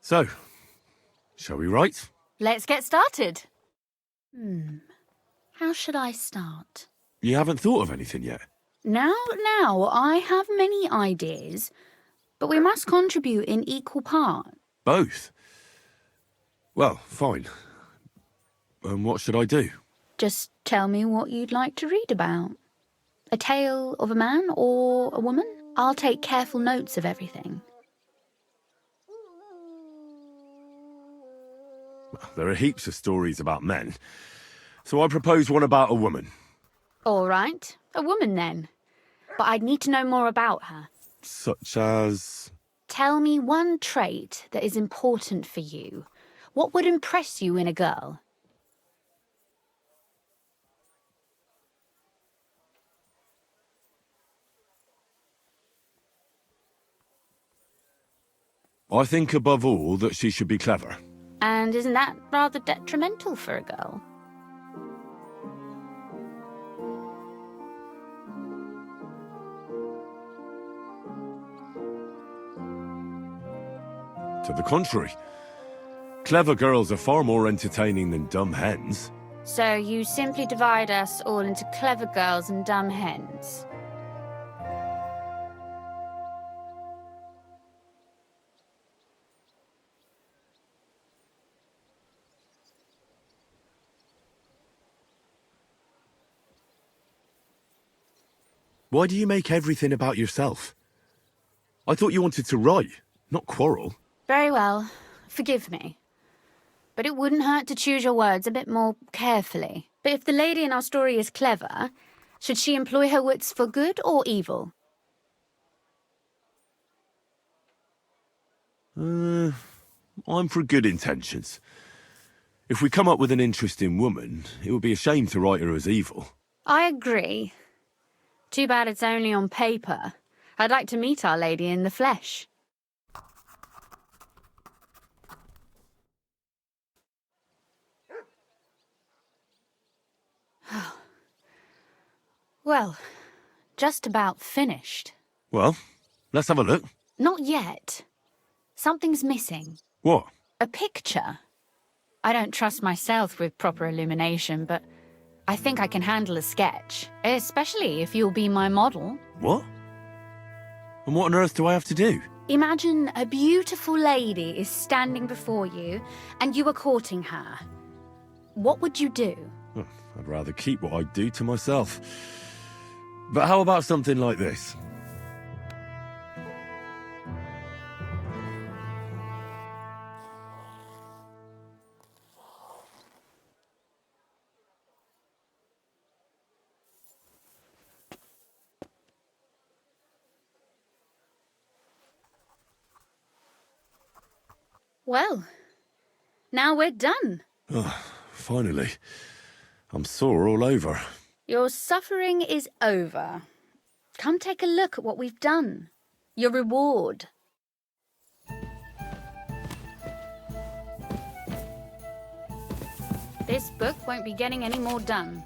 So, shall we write? Let's get started. How should I start? You haven't thought of anything yet? Now, I have many ideas, but we must contribute in equal part. Both? Well, fine. What should I do? Just tell me what you'd like to read about. A tale of a man or a woman? I'll take careful notes of everything. Well, there are heaps of stories about men, so I propose one about a woman. All right, a woman then. But I'd need to know more about her. Such as... Tell me one trait that is important for you. What would impress you in a girl? I think above all that she should be clever. And isn't that rather detrimental for a girl? To the contrary. Clever girls are far more entertaining than dumb hens. So you simply divide us all into clever girls and dumb hens. Why do you make everything about yourself? I thought you wanted to write, not quarrel. Very well. Forgive me. But it wouldn't hurt to choose your words a bit more carefully. But if the lady in our story is clever, should she employ her wits for good or evil? I'm for good intentions. If we come up with an interesting woman, it would be a shame to write her as evil. I agree. Too bad it's only on paper. I'd like to meet our lady in the flesh. Well, just about finished. Well, let's have a look. Not yet. Something's missing. What? A picture. I don't trust myself with proper illumination, but I think I can handle a sketch, especially if you'll be my model. What? And what on earth do I have to do? Imagine a beautiful lady is standing before you, and you are courting her. What would you do? I'd rather keep what I do to myself. But how about something like this? Well, now we're done. Finally. I'm sore all over. Your suffering is over. Come take a look at what we've done. Your reward. This book won't be getting any more done.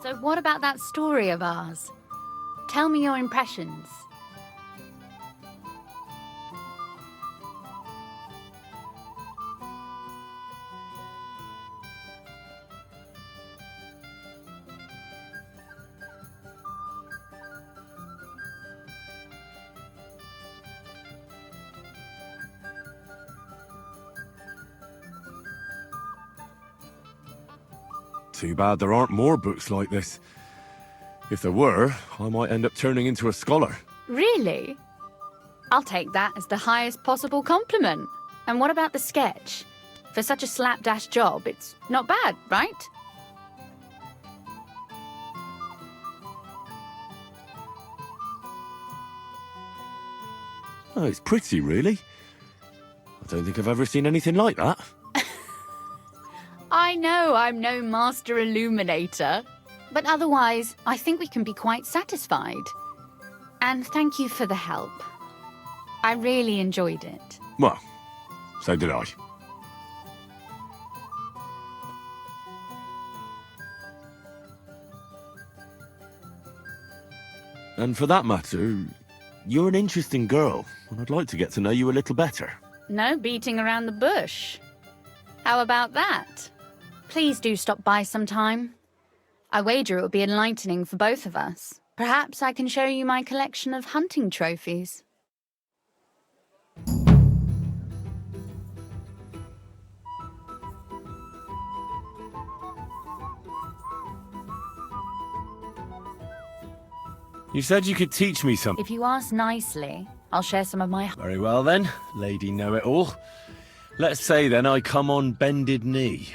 So what about that story of ours? Tell me your impressions. Too bad there aren't more books like this. If there were, I might end up turning into a scholar. Really? I'll take that as the highest possible compliment. And what about the sketch? For such a slapdash job, it's not bad, right? Oh, it's pretty, really. I don't think I've ever seen anything like that. I know I'm no master illuminator, but otherwise, I think we can be quite satisfied. And thank you for the help. I really enjoyed it. Well, so did I. And for that matter, you're an interesting girl, and I'd like to get to know you a little better. No beating around the bush. How about that? Please do stop by sometime. I wager it will be enlightening for both of us. Perhaps I can show you my collection of hunting trophies. You said you could teach me something. If you ask nicely, I'll share some of my... Very well then, Lady Know-It-All. Let's say then I come on bended knee.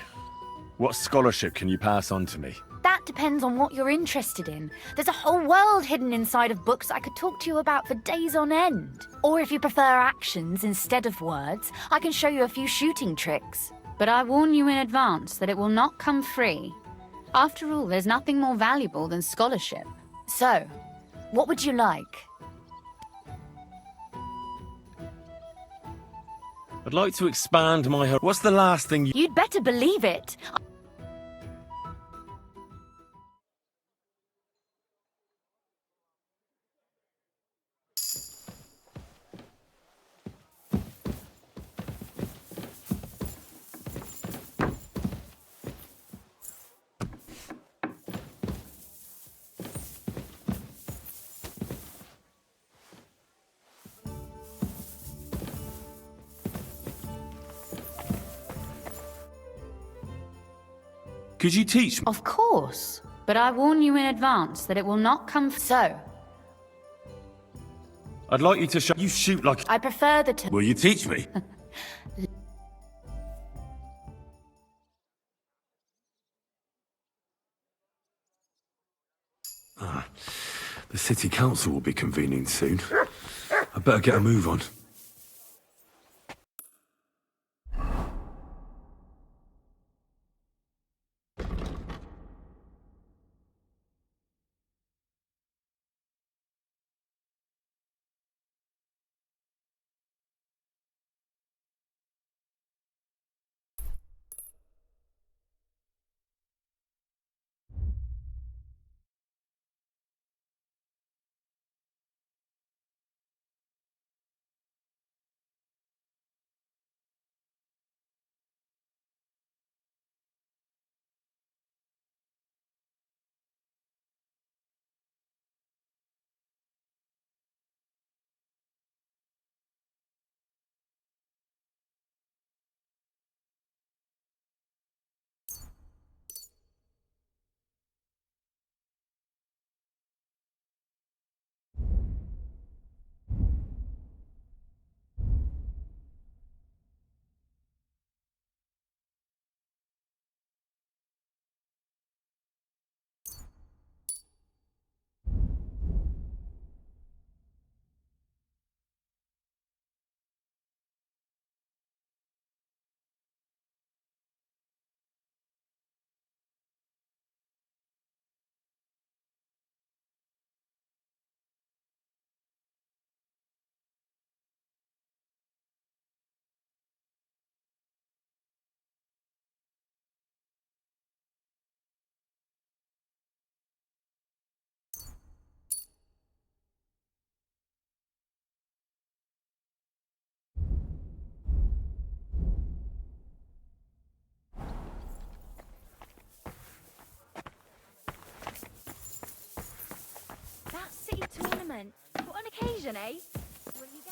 What scholarship can you pass on to me? That depends on what you're interested in. There's a whole world hidden inside of books I could talk to you about for days on end. Or if you prefer actions instead of words, I can show you a few shooting tricks. But I warn you in advance that it will not come free. After all, there's nothing more valuable than scholarship. So, what would you like? I'd like to expand my... What's the last thing you... You'd better believe it. Could you teach me? Of course. But I warn you in advance that it will not come... So, I'd like you to show... You shoot like... I prefer the... Will you teach me? The city council will be convening soon. I better get a move on. tournament. What an occasion, eh? Will you go?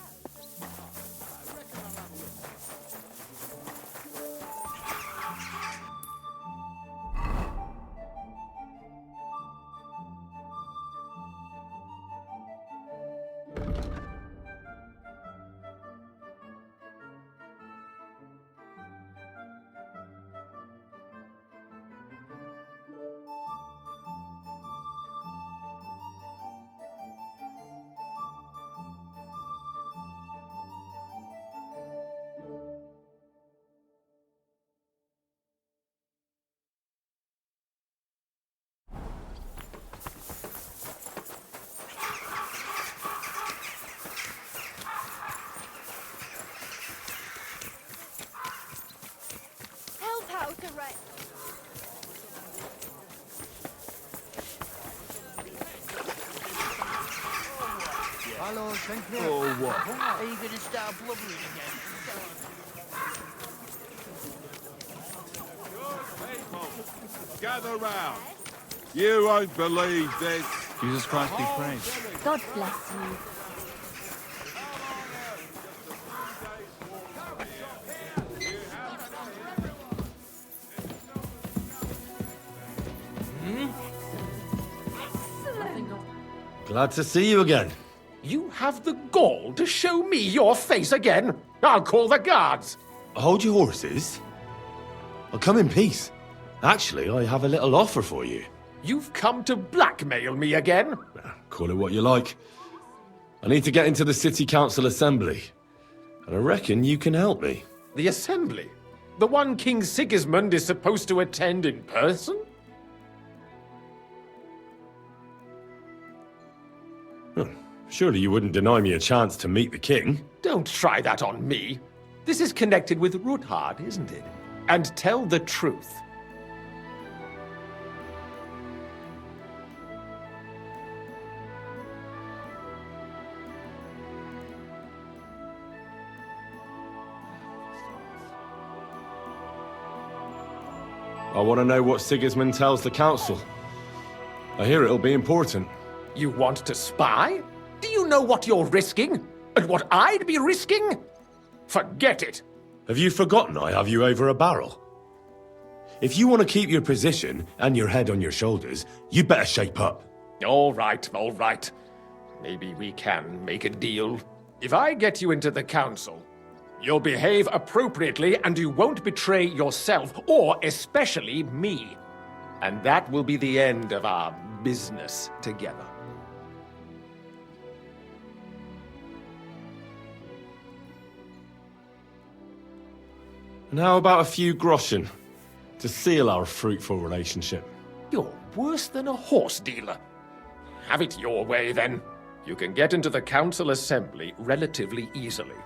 Help out a wreck. Hallo, schenk mir. Oh, what? Are you gonna start blubbering again? Gather round. You won't believe this. Jesus Christ be praised. God bless you. Glad to see you again. You have the gall to show me your face again? I'll call the guards. Hold your horses. I'll come in peace. Actually, I have a little offer for you. You've come to blackmail me again? Call it what you like. I need to get into the City Council Assembly. And I reckon you can help me. The assembly? The one King Sigismund is supposed to attend in person? Surely you wouldn't deny me a chance to meet the king. Don't try that on me. This is connected with Ruthard, isn't it? And tell the truth. I want to know what Sigismund tells the council. I hear it'll be important. You want to spy? Do you know what you're risking? And what I'd be risking? Forget it. Have you forgotten I have you over a barrel? If you want to keep your position and your head on your shoulders, you'd better shape up. All right, all right. Maybe we can make a deal. If I get you into the council, you'll behave appropriately and you won't betray yourself, or especially me. And that will be the end of our business together. And how about a few groschen to seal our fruitful relationship? You're worse than a horse dealer. Have it your way, then. You can get into the council assembly relatively easily.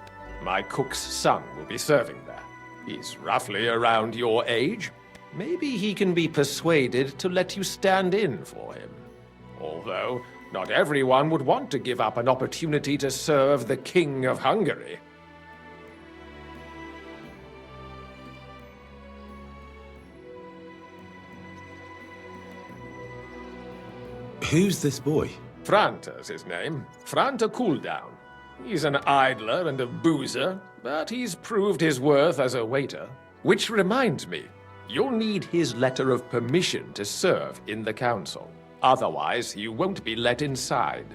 My cook's son will be serving there. He's roughly around your age. Maybe he can be persuaded to let you stand in for him. Although, not everyone would want to give up an opportunity to serve the King of Hungary. Who's this boy? Franta's his name. Franta Cooldown. He's an idler and a boozer, but he's proved his worth as a waiter. Which reminds me, you'll need his letter of permission to serve in the council. Otherwise, you won't be let inside.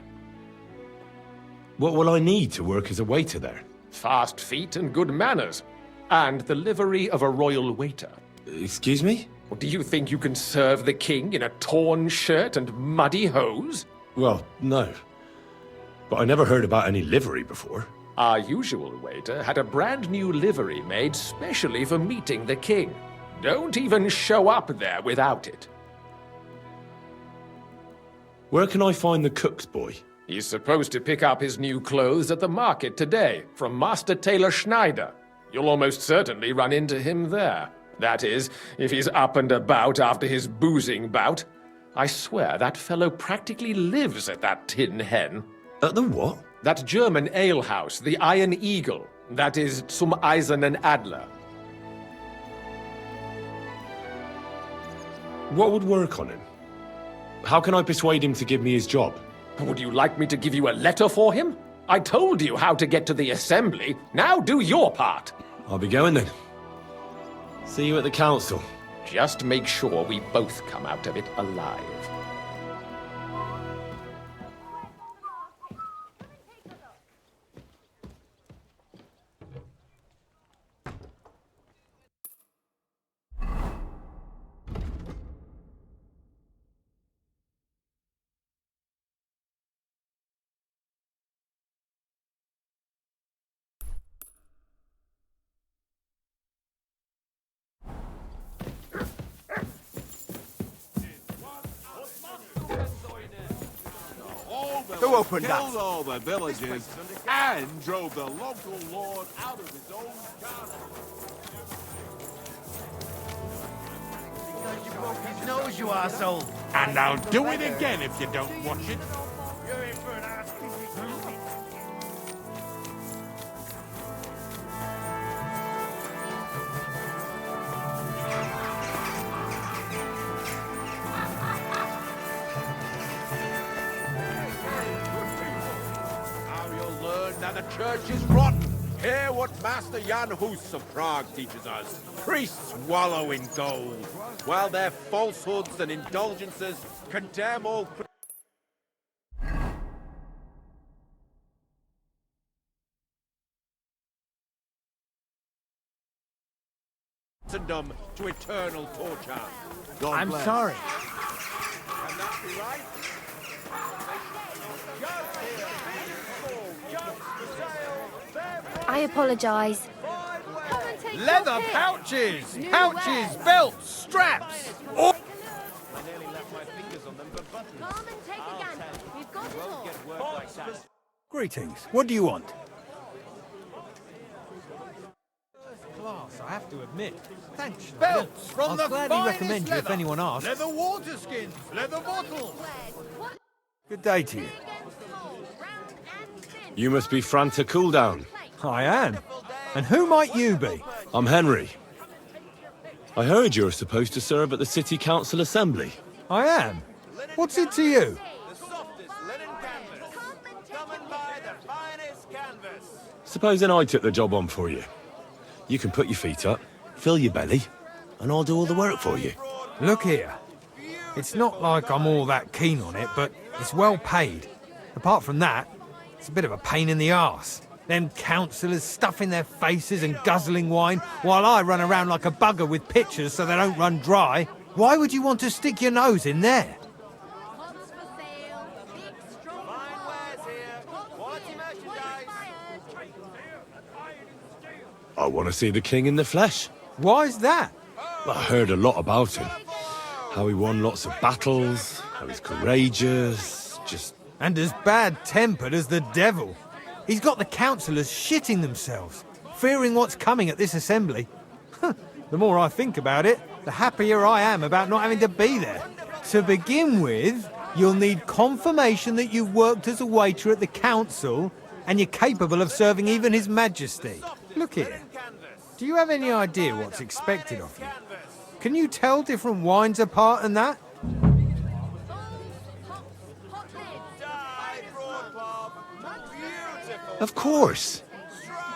What will I need to work as a waiter there? Fast feet and good manners. And the livery of a royal waiter. Excuse me? Do you think you can serve the king in a torn shirt and muddy hose? Well, no. But I never heard about any livery before. Our usual waiter had a brand new livery made specially for meeting the king. Don't even show up there without it. Where can I find the cook's boy? He's supposed to pick up his new clothes at the market today from Master Tailor Schneider. You'll almost certainly run into him there. That is, if he's up and about after his boozing bout. I swear that fellow practically lives at that Tin Hen. At the what? That German alehouse, the Iron Eagle. That is Zum Eisernen Adler. What would work on him? How can I persuade him to give me his job? Would you like me to give you a letter for him? I told you how to get to the assembly. Now do your part. I'll be going then. See you at the council. Just make sure we both come out of it alive. Who opened that? Killed all the villagers and drove the local lord out of his own castle. Because you broke his nose, you arsehole. And I'll do it again if you don't watch it. You're in for an ass kicking. Now you'll learn that the church is rotten. Hear what Master Jan Hus of Prague teaches us. Priests wallow in gold, while their falsehoods and indulgences condemn all Christendom to eternal torture. God I'm bless. sorry. Can that be right? I apologise. Come and take Leather your pick. pouches! New Pouches, wares. belts, straps! Come and take a gander. We've got it all. Greetings. What do you want? Class, I have to admit. Thanks. Belts from I'll the gladly finest recommend you if leather. anyone asks. Leather water skins, leather bottles. Good day to you. You must be Franta Cooldown. I am. And who might you be? I'm Henry. I heard you're supposed to serve at the City Council Assembly. I am. What's it to you? Supposing I took the job on for you. You can put your feet up, fill your belly, and I'll do all the work for you. Look here. It's not like I'm all that keen on it, but it's well paid. Apart from that, it's a bit of a pain in the arse. Them councillors stuffing their faces and guzzling wine, while I run around like a bugger with pitchers so they don't run dry. Why would you want to stick your nose in there? Pots for sale. Big, strong pots. Quality merchandise. I want to see the king in the flesh. Why's that? I heard a lot about him. How he won lots of battles, how he's courageous, just... And as bad-tempered as the devil. He's got the councillors shitting themselves, fearing what's coming at this assembly. The more I think about it, the happier I am about not having to be there. To begin with, you'll need confirmation that you've worked as a waiter at the council and you're capable of serving even His Majesty. Look here. Do you have any idea what's expected of you? Can you tell different wines apart and that? Of course.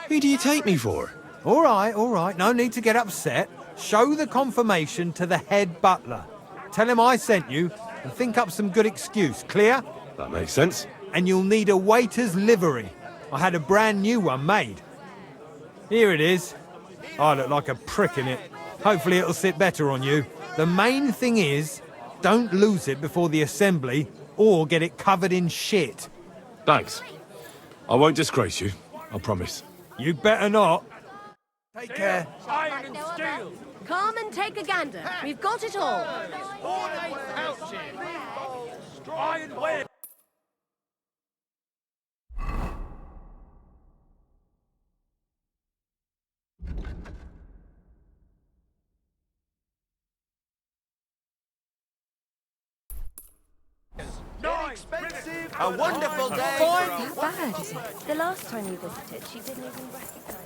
Who do you take me for? All right, no need to get upset. Show the confirmation to the head butler. Tell him I sent you and think up some good excuse, clear? That makes sense. And you'll need a waiter's livery. I had a brand new one made. Here it is. I look like a prick in it. Hopefully it'll sit better on you. The main thing is, don't lose it before the assembly or get it covered in shit. Thanks. I won't disgrace you, I promise. You better not. Take care. Iron and steel. Come and take a gander. We've got it all. Ornate pouches. Ironware. Expensive. A wonderful day. That bad, is it? The last time you visited, she didn't even recognize.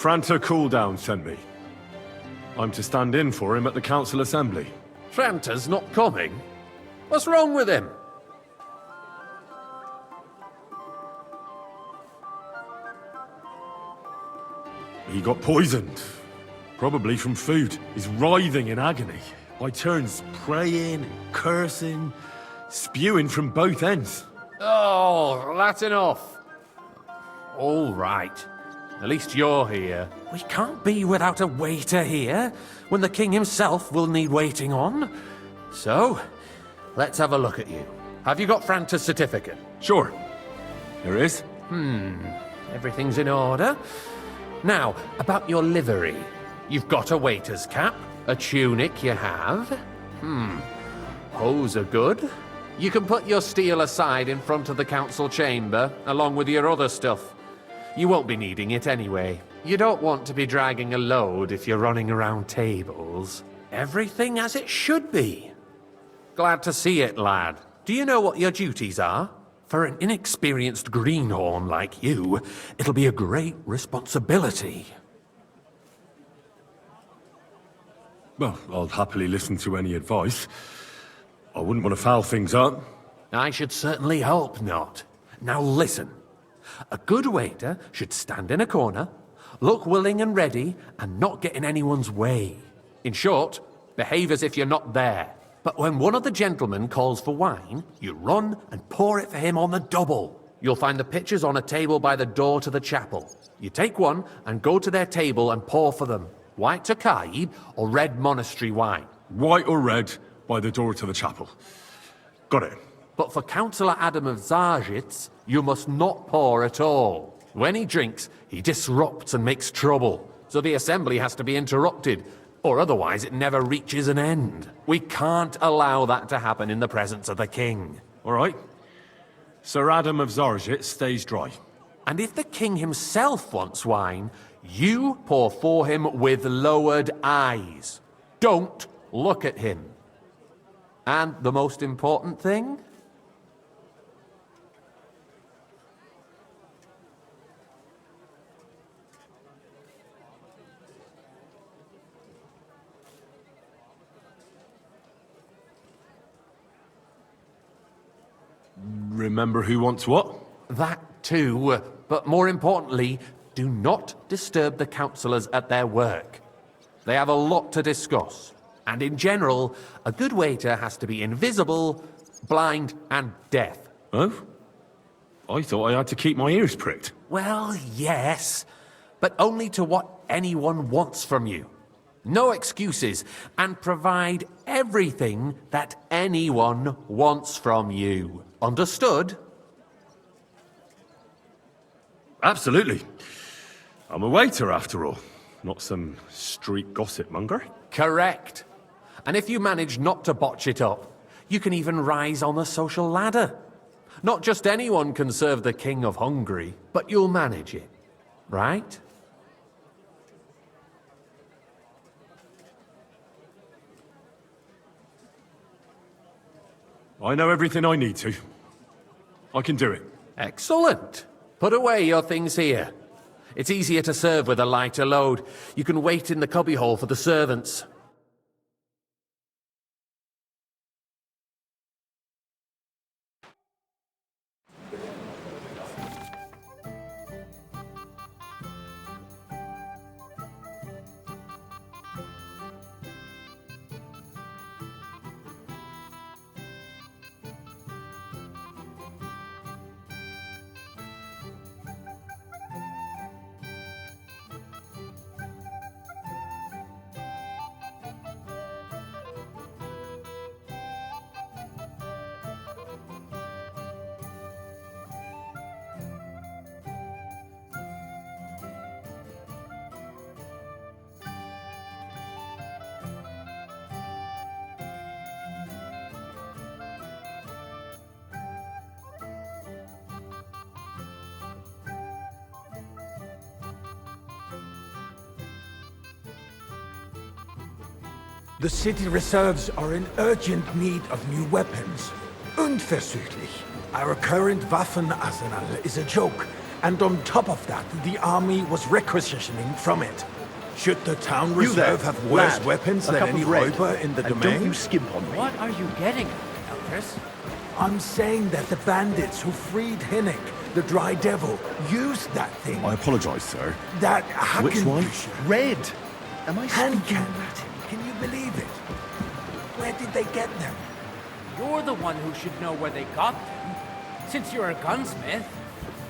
Franta Cooldown sent me. I'm to stand in for him at the council assembly. Franta's not coming? What's wrong with him? He got poisoned. Probably from food. He's writhing in agony. By turns praying and cursing, spewing from both ends. Oh, that's enough. All right. At least you're here. We can't be without a waiter here, when the king himself will need waiting on. So, let's have a look at you. Have you got Franta's certificate? Sure. There is. Everything's in order. Now, about your livery. You've got a waiter's cap, a tunic you have. Hose are good. You can put your steel aside in front of the council chamber, along with your other stuff. You won't be needing it anyway. You don't want to be dragging a load if you're running around tables. Everything as it should be. Glad to see it, lad. Do you know what your duties are? For an inexperienced greenhorn like you, it'll be a great responsibility. Well, I'll happily listen to any advice. I wouldn't want to foul things up. I should certainly hope not. Now listen. A good waiter should stand in a corner, look willing and ready, and not get in anyone's way. In short, behave as if you're not there. But when one of the gentlemen calls for wine, you run and pour it for him on the double. You'll find the pitchers on a table by the door to the chapel. You take one and go to their table and pour for them. White Tokaib or red monastery wine. White or red, by the door to the chapel. Got it. But for Councillor Adam of Zarzhitz, you must not pour at all. When he drinks, he disrupts and makes trouble. So the assembly has to be interrupted, or otherwise it never reaches an end. We can't allow that to happen in the presence of the king. All right. Sir Adam of Zarzhitz stays dry. And if the king himself wants wine, you pour for him with lowered eyes. Don't look at him. And the most important thing? Remember who wants what? That too, but more importantly, do not disturb the councillors at their work. They have a lot to discuss. And in general, a good waiter has to be invisible, blind, and deaf. Oh? I thought I had to keep my ears pricked. Well, yes, but only to what anyone wants from you. No excuses, and provide everything that anyone wants from you. Understood? Absolutely. I'm a waiter, after all. Not some street gossip monger. Correct. And if you manage not to botch it up, you can even rise on the social ladder. Not just anyone can serve the King of Hungary, but you'll manage it, right? I know everything I need to. I can do it. Excellent. Put away your things here. It's easier to serve with a lighter load. You can wait in the cubbyhole for the servants. The city reserves are in urgent need of new weapons. Unverzüglich. Our current Waffenarsenal is a joke, and on top of that, the army was requisitioning from it. Should the town reserve have worse weapons than any Räuber in the domain? Don't you skimp on me. What are you getting at, Elvis? I'm saying that the bandits who freed Hinnick, the Dry Devil, used that thing. I apologize, sir. That Which one? Hackenbücher. Red. Am I Hand speaking? cannon. Can you believe it? Where did they get them? You're the one who should know where they got them, since you're a gunsmith.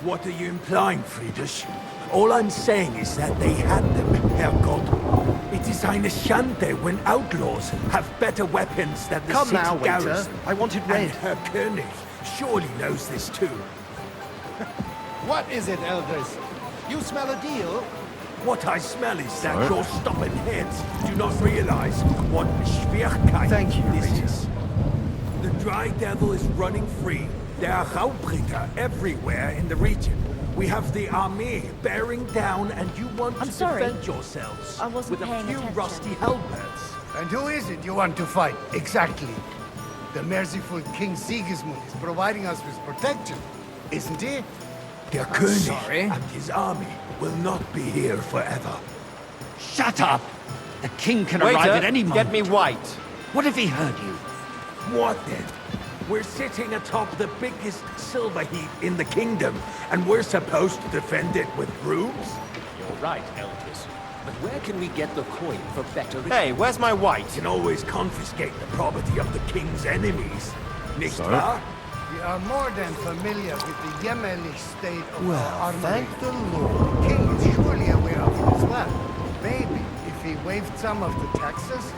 What are you implying, Friedrich? All I'm saying is that they had them, Herrgott. It is eine Schande when outlaws have better weapons than the Come city now, waiter. garrison. I wanted And red. Herr König surely knows this too. What is it, Eldris? You smell a deal? What I smell is that your stubborn heads do not realize what Schwierigkeit Thank you, this Rita. is. The Dry Devil is running free. There are Raubritter everywhere in the region. We have the army bearing down, and you want I'm to sorry. defend yourselves I wasn't with a paying few attention. rusty halberds. And who is it you want to fight, exactly? The merciful King Sigismund is providing us with protection, isn't he? Der König sorry. and his army will not be here forever. Shut up! The king can Waiter, arrive at any moment. get me white. What if he heard you? What then? We're sitting atop the biggest silver heap in the kingdom, and we're supposed to defend it with brooms? You're right, Elvis. But where can we get the coin for better... Hey, where's my white? You can always confiscate the property of the king's enemies. Nicht Sir? wahr? We are more than familiar with the Yemenlich state of Well, our armory. thank the Lord. The king is surely aware of it as well. Maybe if he waived some of the taxes.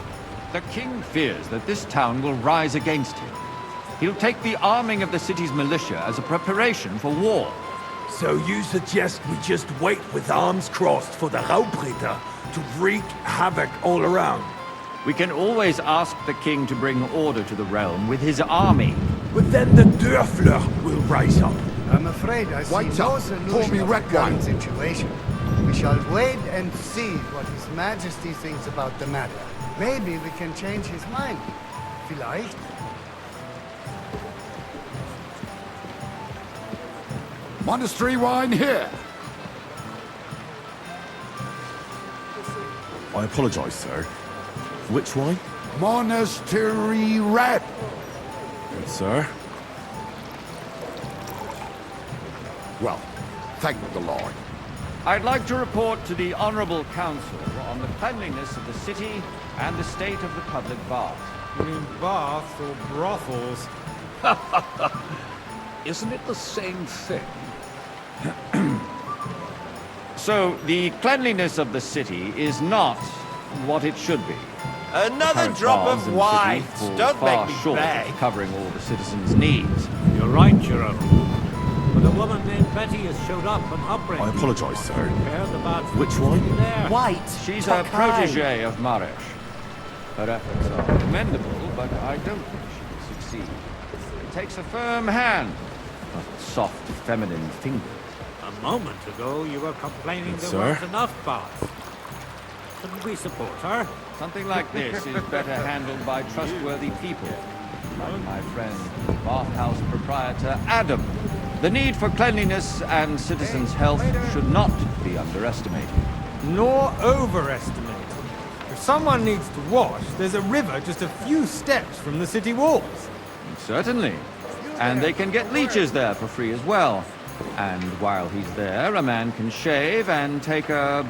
The king fears that this town will rise against him. He'll take the arming of the city's militia as a preparation for war. So you suggest we just wait with arms crossed for the Raubritter to wreak havoc all around? We can always ask the king to bring order to the realm with his army. But then the Dörfler will rise up. I'm afraid I see White no up. solution Pour me of the red current wine. situation. We shall wait and see what His Majesty thinks about the matter. Maybe we can change his mind. Vielleicht. Monastery wine here. I apologize, sir. Which wine? Monastery red. Good, sir. Well, thank the Lord. I'd like to report to the Honorable Council on the cleanliness of the city and the state of the public baths. You mean baths or brothels? Isn't it the same thing? So, the cleanliness of the city is not what it should be. Another Current drop baths of in the white. city fall Don't far make me short beg. of covering all the citizens' needs. You're right, Jerome. But a woman named Betty has showed up and operated. I apologize, sir. Prepare the baths. Which one? There. White. She's a Tokai. protege of Marish. Her efforts are commendable, but I don't think she will succeed. It takes a firm hand, not soft, feminine fingers. A moment ago, you were complaining Yes, there sir. weren't enough baths. Shouldn't we support her? Something like this is better handled by trustworthy people, like my friend, bathhouse proprietor Adam. The need for cleanliness and citizens' health should not be underestimated. Nor overestimated. If someone needs to wash, there's a river just a few steps from the city walls. Certainly. And they can get leeches there for free as well. And while he's there, a man can shave and take a...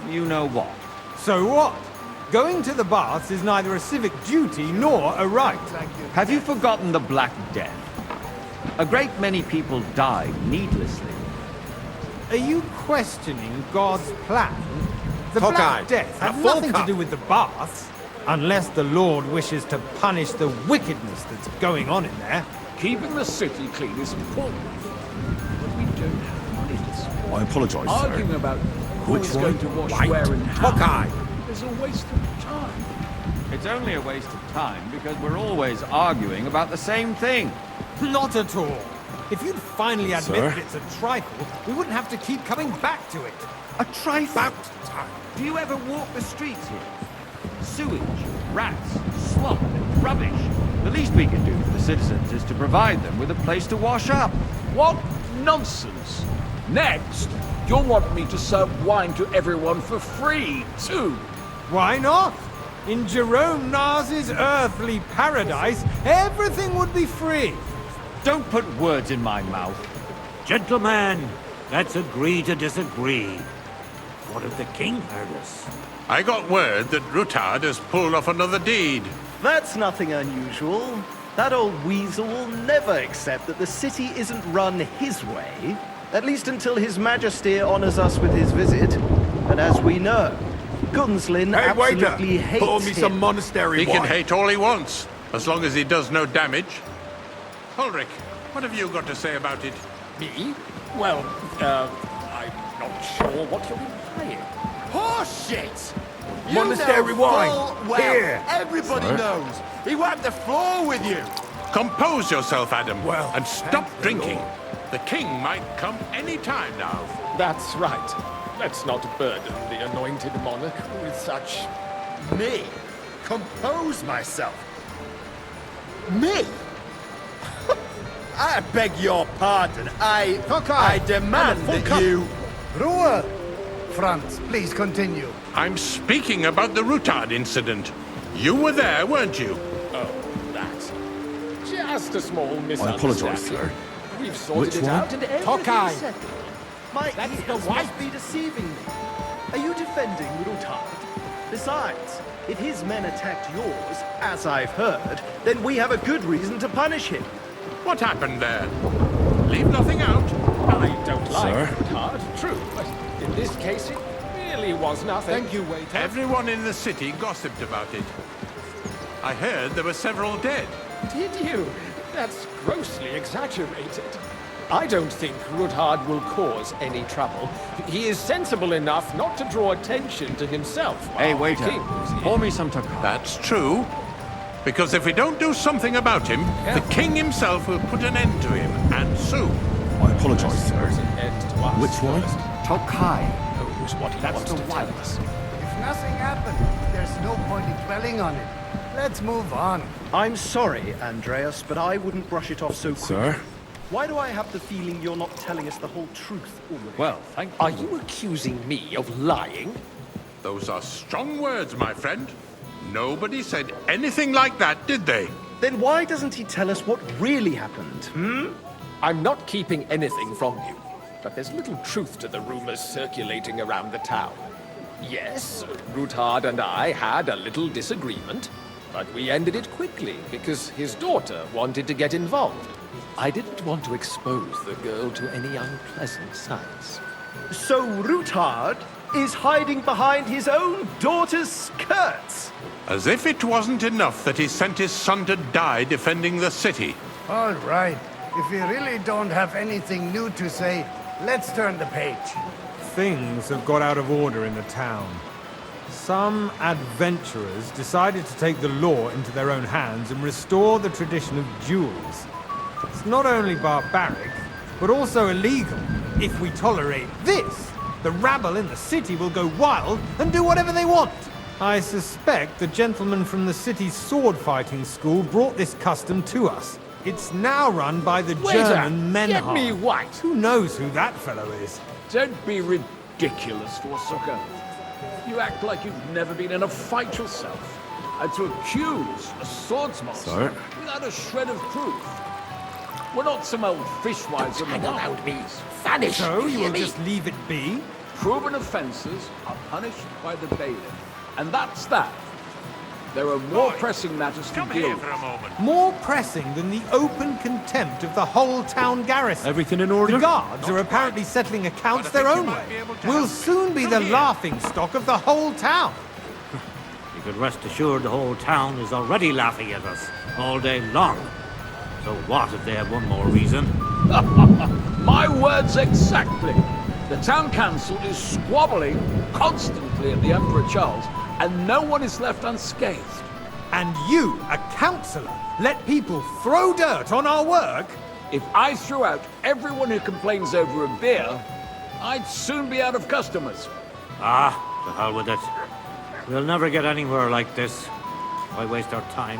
you-know-what. So what? Going to the baths is neither a civic duty nor a right. Have you forgotten the Black Death? A great many people died needlessly. Are you questioning God's plan? The Tokai, Black Death had a full nothing to cup. do with the baths. Unless the Lord wishes to punish the wickedness that's going on in there. Keeping the city clean is important. But we don't have money to spend. I apologize, Arguing sir. about Which who's one? going to wash White. where and how Tokai. is a waste of time. It's only a waste of time because we're always arguing about the same thing. Not at all. If you'd finally admit Sir? that it's a trifle, we wouldn't have to keep coming back to it. A trifle. Do you ever walk the streets here? Sewage, rats, slop, and rubbish. The least we can do for the citizens is to provide them with a place to wash up. What nonsense! Next, you'll want me to serve wine to everyone for free, too. Why not? In Jerome Nas's earthly paradise, everything would be free. Don't put words in my mouth. Gentlemen, let's agree to disagree. What if the king heard us? I got word that Rutard has pulled off another deed. That's nothing unusual. That old weasel will never accept that the city isn't run his way, at least until His Majesty honors us with his visit. And as we know, Gunslin absolutely hates pour me him. some monastery wine. He can hate all he wants, as long as he does no damage. Ulrich, what have you got to say about it? Me? Well, I'm not sure what you're implying. Horseshit! Monastery wine. Well, Here. everybody knows. He wiped the floor with you. Compose yourself, Adam, and stop drinking. The king might come any time now. That's right. Let's not burden the anointed monarch with such... Me? Compose myself? Me? I beg your pardon. I demand that you... Ruhe! Franz, please continue. I'm speaking about the Rutard incident. You were there, weren't you? Oh, that. Just a small misunderstanding. I apologize, sir. We've sorted Which it one? out and everything's Tokai. settled. My That's ears the wife. must be deceiving me. Are you defending Rutard? Besides, if his men attacked yours, as I've heard, then we have a good reason to punish him. What happened there? Leave nothing out. I don't like Sir? Rutard, true, but in this case it really was nothing. Thank you, waiter. Everyone in the city gossiped about it. I heard there were several dead. Did you? That's grossly exaggerated. I don't think Rutard will cause any trouble. He is sensible enough not to draw attention to himself. Hey, while the waiter, king is here. pour me some Tokai. That's true. Because if we don't do something about him, the king himself will put an end to him, and soon. I apologize, sir. There's an end to us Which one? first. Tokai. Knows what he wants to tell us. If nothing happened, there's no point in dwelling on it. Let's move on. I'm sorry, Andreas, but I wouldn't brush it off so quickly. Sir? Why do I have the feeling you're not telling us the whole truth already? Well, thank you. Are you accusing me of lying? Those are strong words, my friend. Nobody said anything like that, did they? Then why doesn't he tell us what really happened, I'm not keeping anything from you, but there's little truth to the rumors circulating around the town. Yes, Rutard and I had a little disagreement, but we ended it quickly because his daughter wanted to get involved. I didn't want to expose the girl to any unpleasant sights. So Rutard is hiding behind his own daughter's skirts? As if it wasn't enough that he sent his son to die defending the city. All right. If we really don't have anything new to say, let's turn the page. Things have got out of order in the town. Some adventurers decided to take the law into their own hands and restore the tradition of duels. It's not only barbaric, but also illegal. If we tolerate this, the rabble in the city will go wild and do whatever they want. I suspect the gentleman from the city's sword-fighting school brought this custom to us. It's now run by the German Menhar. Get me white. Who knows who that fellow is? Don't be ridiculous, Forsucker. You act like you've never been in a fight yourself. And to accuse a swordsmaster Sir? without a shred of proof. We're not some old fishwives in the around me. marketplace. Vanish! So you hear will me? just leave it be? Proven offences are punished by the bailiff. And that's that. There are more pressing matters to deal with. More pressing than the open contempt of the whole town garrison. Everything in order? The guards are apparently settling accounts their own way. We'll soon be the laughingstock of the whole town. You can rest assured the whole town is already laughing at us all day long. So what if they have one more reason? My words exactly. The town council is squabbling constantly at the Emperor Charles, and no one is left unscathed. And you, a councillor, let people throw dirt on our work? If I threw out everyone who complains over a beer, I'd soon be out of customers. Ah, to hell with it. We'll never get anywhere like this. Why waste our time?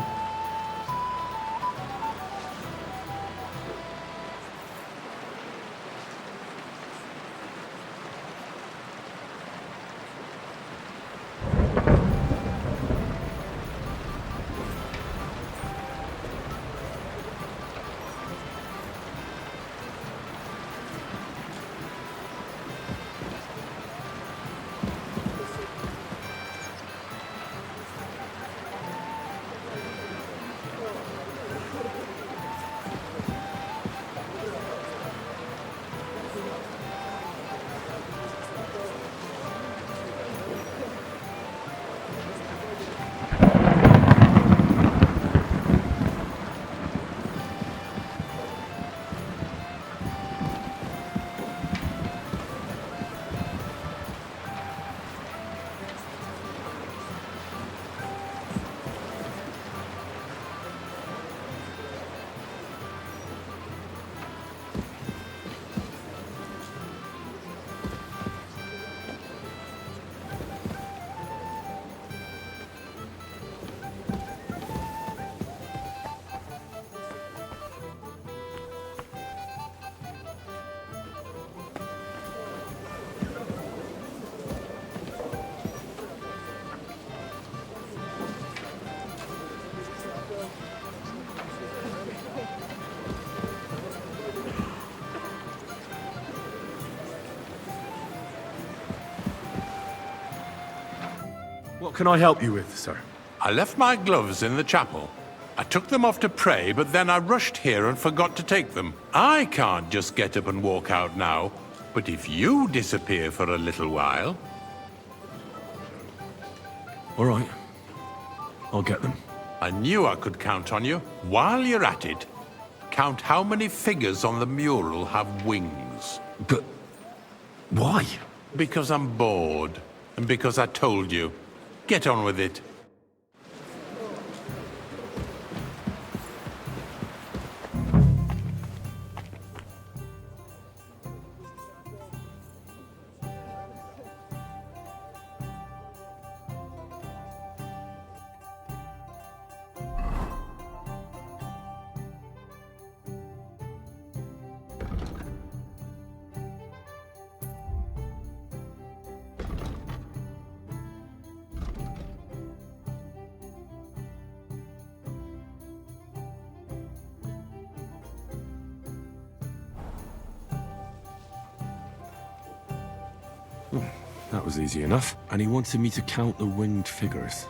What can I help you with, sir? I left my gloves in the chapel. I took them off to pray, but then I rushed here and forgot to take them. I can't just get up and walk out now, but if you disappear for a little while... All right. I'll get them. I knew I could count on you. While you're at it, count how many figures on the mural have wings. But... why? Because I'm bored, and because I told you. Get on with it. That was easy enough. And he wanted me to count the winged figures.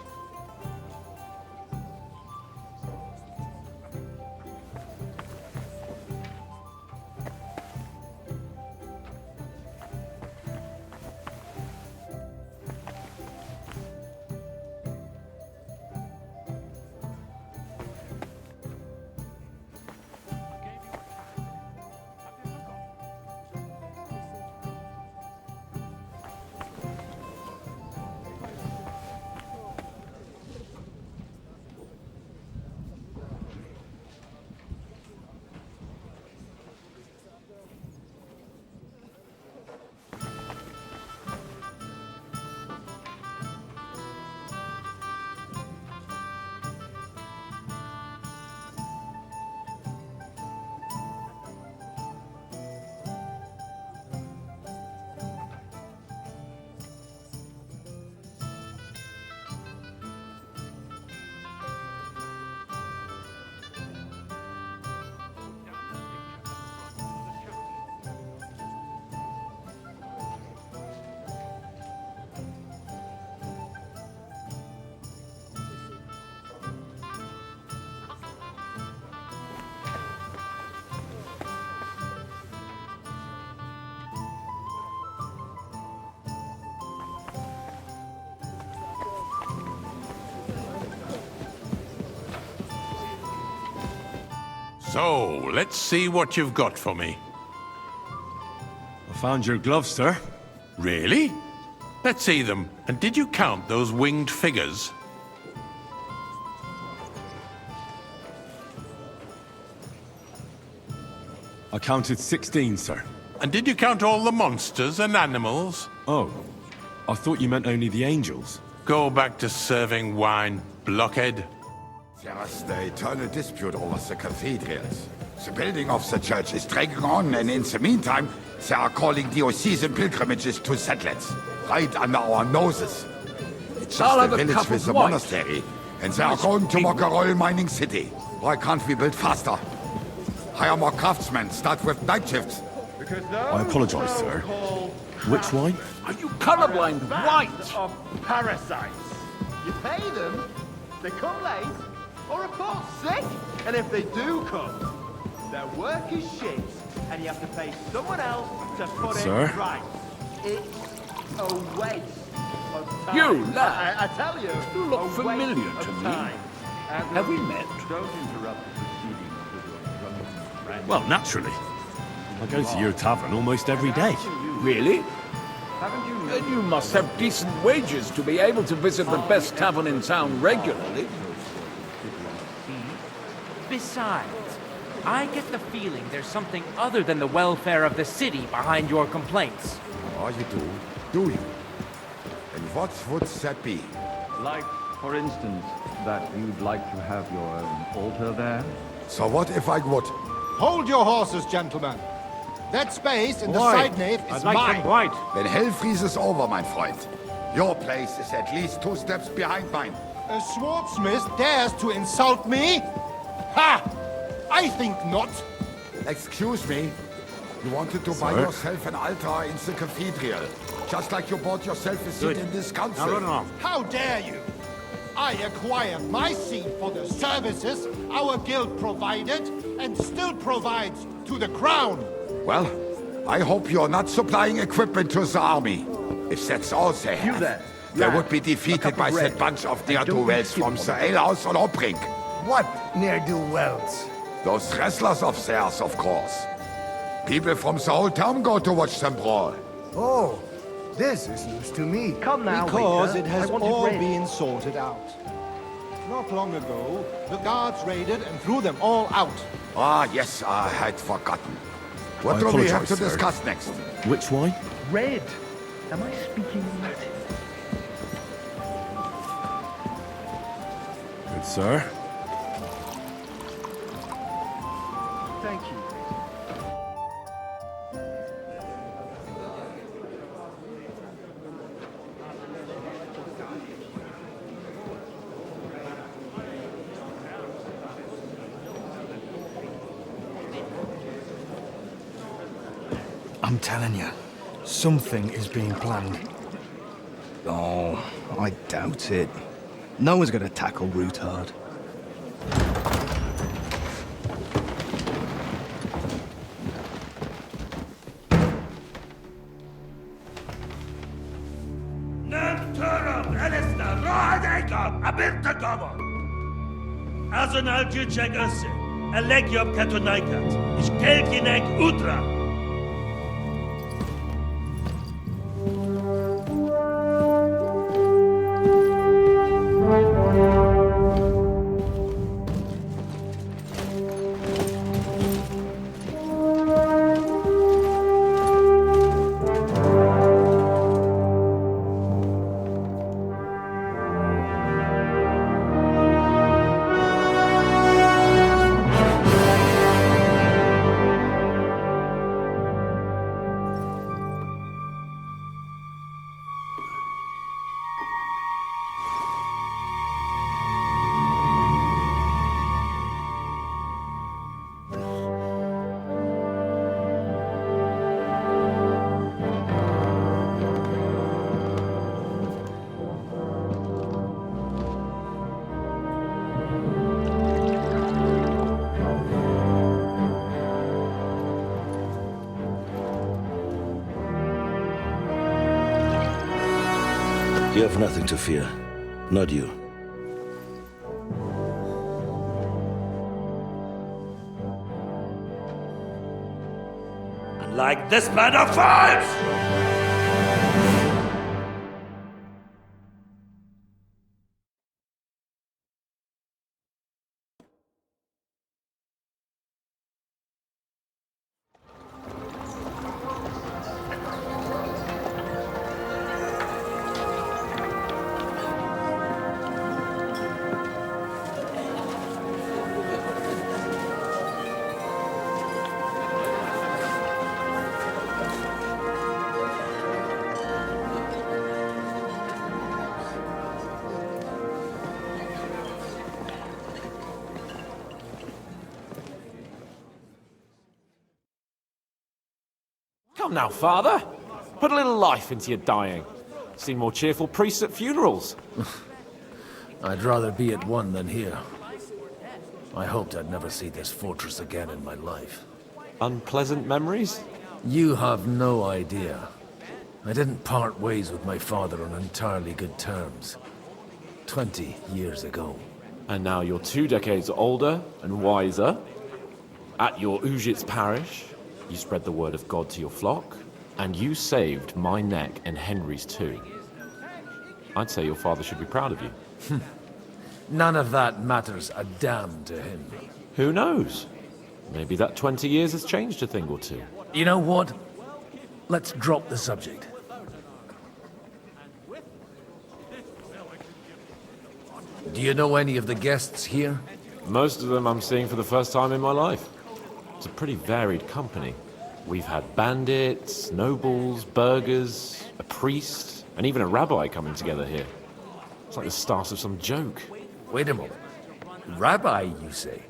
So, let's see what you've got for me. I found your gloves, sir. Really? Let's see them. And did you count those winged figures? I counted 16, sir. And did you count all the monsters and animals? Oh, I thought you meant only the angels. Go back to serving wine, blockhead. There's the eternal dispute over the cathedrals. The building of the church is dragging on, and in the meantime, they are calling diocesan pilgrimages to settlers, right under our noses. It's just a village with a monastery, and they are going to mock a royal mining city. Why can't we build faster? Hire more craftsmen, start with night shifts. I apologize, sir. Which wine? Are you colorblind? White! Of parasites. You pay them, they come late, or report sick. And if they do come, their work is shit, and you have to pay someone else to put it right. It's a waste of time. You, lad! I tell you, You look familiar to me. Have we met? Don't interrupt the proceedings with your drunken rant. Well, naturally. I go to your tavern almost every day. Really? Haven't you Then you must have decent wages to be able to visit the best tavern in town regularly. Besides, I get the feeling there's something other than the welfare of the city behind your complaints. Oh, you do? Do you? And what would that be? Like, for instance, that you'd like to have your own altar there? So what if I would? Hold your horses, gentlemen. That space in the side nave is mine. White. Then hell freezes over, my friend. Your place is at least 2 steps behind mine. A swordsmith dares to insult me? Ha! I think not. Excuse me. You wanted to buy yourself an altar in the cathedral, just like you bought yourself a seat in this council. Now run along. How dare you? I acquired my seat for the services our guild provided and still provides to the crown. Well, I hope you're not supplying equipment to the army. If that's all they have, they would be defeated by that bunch of ne'er-do-wells from the alehouse on Obrink. What ne'er-do-wells? Those wrestlers of theirs, of course. People from the whole town go to watch them brawl. Oh, this is news to me. Come now, Because waiter. it has I wanted all red. been sorted out. Not long ago, the guards raided and threw them all out. Ah, yes, I had forgotten. What I do we have apologize, to sir. discuss next? Which wine? Red. Am I speaking Latin? Good, sir. Thank you. I'm telling you, something is being planned. Oh, I doubt it. No one's gonna tackle Rootard. Azonal Gyurcsák össze, a legjobb katonákat, és kelkinek útra! You have nothing to fear. Not you. Like this plan of fights! Come now, Father. Put a little life into your dying. Seen more cheerful priests at funerals. I'd rather be at one than here. I hoped I'd never see this fortress again in my life. Unpleasant memories? You have no idea. I didn't part ways with my father on entirely good terms. 20 years ago. And now you're 2 decades older and wiser. At your Ujit's parish, you spread the word of God to your flock, and you saved my neck and Henry's too. I'd say your father should be proud of you. None of that matters a damn to him. Who knows? Maybe that 20 years has changed a thing or two. You know what? Let's drop the subject. Do you know any of the guests here? Most of them I'm seeing for the first time in my life. It's a pretty varied company. We've had bandits, nobles, burghers, a priest, and even a rabbi coming together here. It's like the start of some joke. Wait a moment. Rabbi, you say?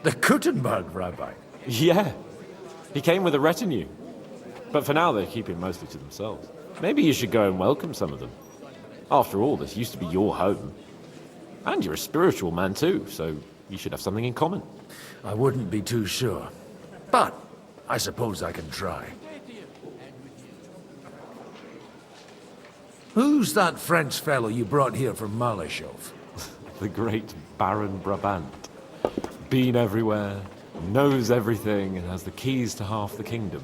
The Gutenberg rabbi? Yeah. He came with a retinue. But for now, they're keeping mostly to themselves. Maybe you should go and welcome some of them. After all, this used to be your home. And you're a spiritual man too, so you should have something in common. I wouldn't be too sure. But I suppose I can try. Who's that French fellow you brought here from Malashov? The great Baron Brabant. Been everywhere, knows everything, and has the keys to half the kingdom.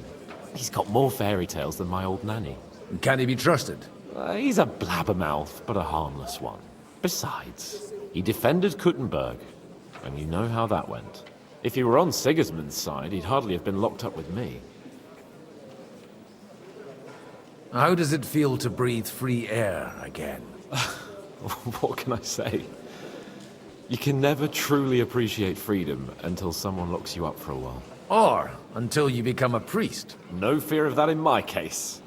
He's got more fairy tales than my old nanny. Can he be trusted? He's a blabbermouth, but a harmless one. Besides, he defended Gutenberg, and you know how that went. If he were on Sigismund's side, he'd hardly have been locked up with me. How does it feel to breathe free air again? What can I say? You can never truly appreciate freedom until someone locks you up for a while. Or until you become a priest. No fear of that in my case.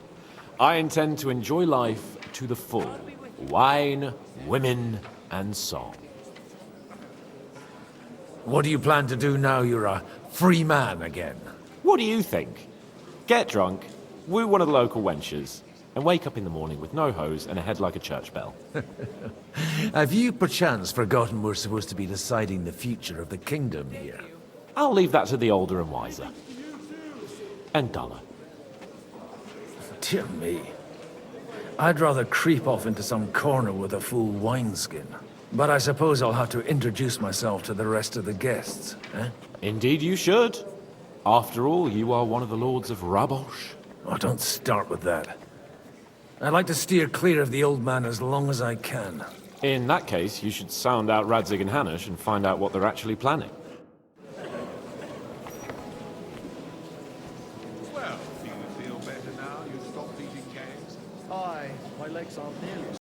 I intend to enjoy life to the full. Wine, women, and song. What do you plan to do now you're a free man again? What do you think? Get drunk, woo one of the local wenches, and wake up in the morning with no hose and a head like a church bell. Have you perchance forgotten we're supposed to be deciding the future of the kingdom here? I'll leave that to the older and wiser. And duller. Dear me. I'd rather creep off into some corner with a full wineskin. But I suppose I'll have to introduce myself to the rest of the guests, eh? Indeed you should. After all, you are one of the lords of Rabosh. Oh, don't start with that. I'd like to steer clear of the old man as long as I can. In that case, you should sound out Radzig and Hanush and find out what they're actually planning. Well, do you feel better now you've stopped eating cakes? Aye, my legs aren't nearly